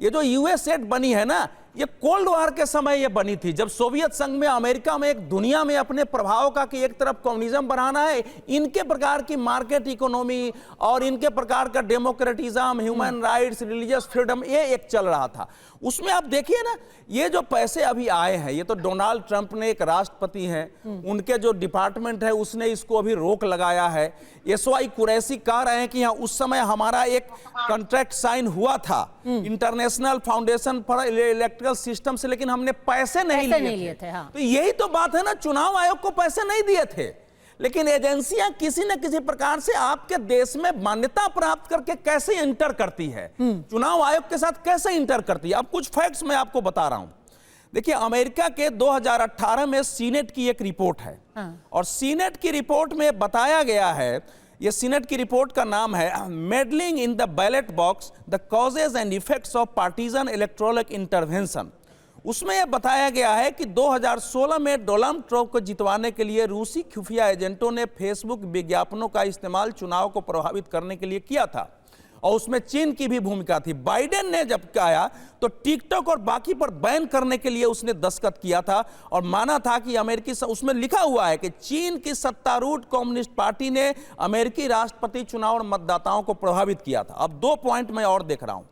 ये जो यूएसएड बनी है ना, ये कोल्ड वॉर के समय ये बनी थी, जब सोवियत संघ में, अमेरिका में, एक दुनिया में अपने प्रभाव का कि एक तरफ कम्युनिज्म बढ़ाना है, इनके प्रकार की मार्केट इकोनॉमी और इनके प्रकार का डेमोक्रेटिज्म, ह्यूमन राइट्स, रिलीजियस फ्रीडम, ये एक चल रहा था। उसमें आप देखिए ना, ये जो पैसे अभी आए हैं, ये तो डोनाल्ड ट्रंप ने, एक राष्ट्रपति हैं, उनके जो डिपार्टमेंट है उसने इसको अभी रोक लगाया है। एसवाई कुरैशी कह रहे हैं कि हाँ, उस समय हमारा एक कॉन्ट्रैक्ट साइन हुआ था international foundation for electrical system से, लेकिन हमने पैसे नहीं लिए थे। हाँ। तो यही तो बात है ना, चुनाव आयोग को पैसे नहीं दिए थे, लेकिन एजेंसियां किसी न किसी प्रकार से आपके देश में मान्यता प्राप्त करके कैसे इंटर करती है, चुनाव आयोग के साथ कैसे इंटर करती है। अब कुछ फैक्ट्स मैं आपको बता रहा हूं। देखिए, अमेरिका के 2018 में सीनेट की एक रिपोर्ट है। और सीनेट की रिपोर्ट में बताया गया है, ये सीनेट की रिपोर्ट का नाम है meddling in the ballot box, the causes and effects of partisan electoral intervention. उसमें यह बताया गया है कि 2016 में डोनाल्ड ट्रंप को जितवाने के लिए रूसी खुफिया एजेंटों ने फेसबुक विज्ञापनों का इस्तेमाल चुनाव को प्रभावित करने के लिए किया था, और उसमें चीन की भी भूमिका थी। बाइडेन ने जब आया तो टिकटॉक और बाकी पर बैन करने के लिए उसने दस्तखत किया था, और माना था कि अमेरिकी, उसमें लिखा हुआ है कि चीन की सत्तारूढ़ कम्युनिस्ट पार्टी ने अमेरिकी राष्ट्रपति चुनाव और मतदाताओं को प्रभावित किया था। अब 2 पॉइंट मैं और देख रहा हूं।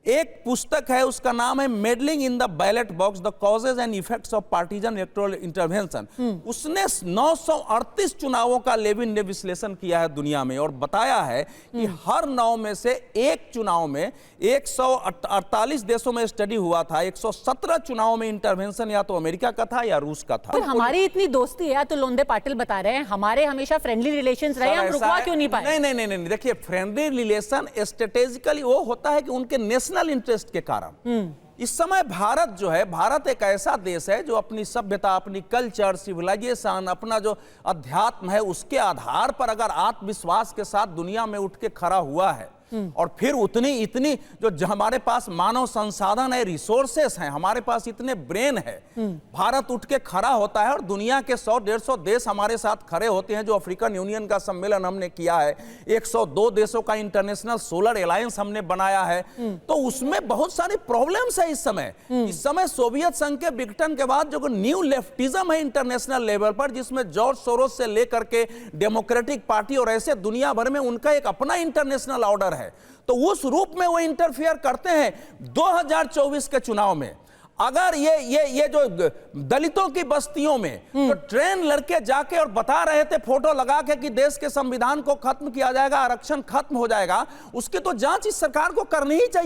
एक पुस्तक है, उसका नाम है meddling in the ballot box, the causes and effects of partisan electoral intervention. उसने 938 चुनावों का लेविन ने विश्लेषण किया है दुनिया में, और बताया है कि हर 9 में से एक चुनाव में, 148 देशों में स्टडी हुआ था, 117 चुनावों में इंटरवेंशन या तो अमेरिका का था या रूस का था। तो हमारी इतनी दोस्ती है, तो लोंदे पाटिल बता रहे हैं हमारे हमेशा फ्रेंडली रिलेशंस रहे, हम रुकवा क्यों नहीं पाए? नहीं, देखिए, फ्रेंडली रिलेशन स्ट्रेटेजिकली वो होता है कि उनके नेशनल इंटरेस्ट के कारण। इस समय भारत जो है, भारत एक ऐसा देश है जो अपनी सभ्यता, अपनी कल्चर, सिविलाइजेशन, अपना जो अध्यात्म है, उसके आधार पर अगर आत्मविश्वास के साथ दुनिया में उठ के खड़ा हुआ है, और फिर इतनी जो हमारे पास मानव संसाधन है, रिसोर्सेस हैं, हमारे पास इतने ब्रेन है, भारत उठ के खड़ा होता है और दुनिया के 100-150 देश हमारे साथ खड़े होते हैं। जो अफ्रीकन यूनियन का सम्मेलन हमने किया है, 102 देशों का इंटरनेशनल सोलर अलायंस हमने बनाया है, तो उसमें बहुत सारी प्रॉब्लम्स है। इस समय सोवियत संघ के विघटन के बाद जो न्यू लेफ्टिज्म है इंटरनेशनल लेवल पर, जिसमें जॉर्ज सोरोस से लेकर के डेमोक्रेटिक पार्टी और ऐसे दुनिया भर में उनका एक अपना इंटरनेशनल ऑर्डर है, तो उस रूप में वो इंटरफियर करते हैं। 2024 के चुनाव में अगर ये जो दलितों की बस्तियों में तो ट्रेन लड़के जाके और बता रहे थे फोटो लगा के कि देश के संविधान को खत्म किया जाएगा, आरक्षण खत्म हो जाएगा, उसकी तो जांच इस सरकार को करनी ही चाहिए।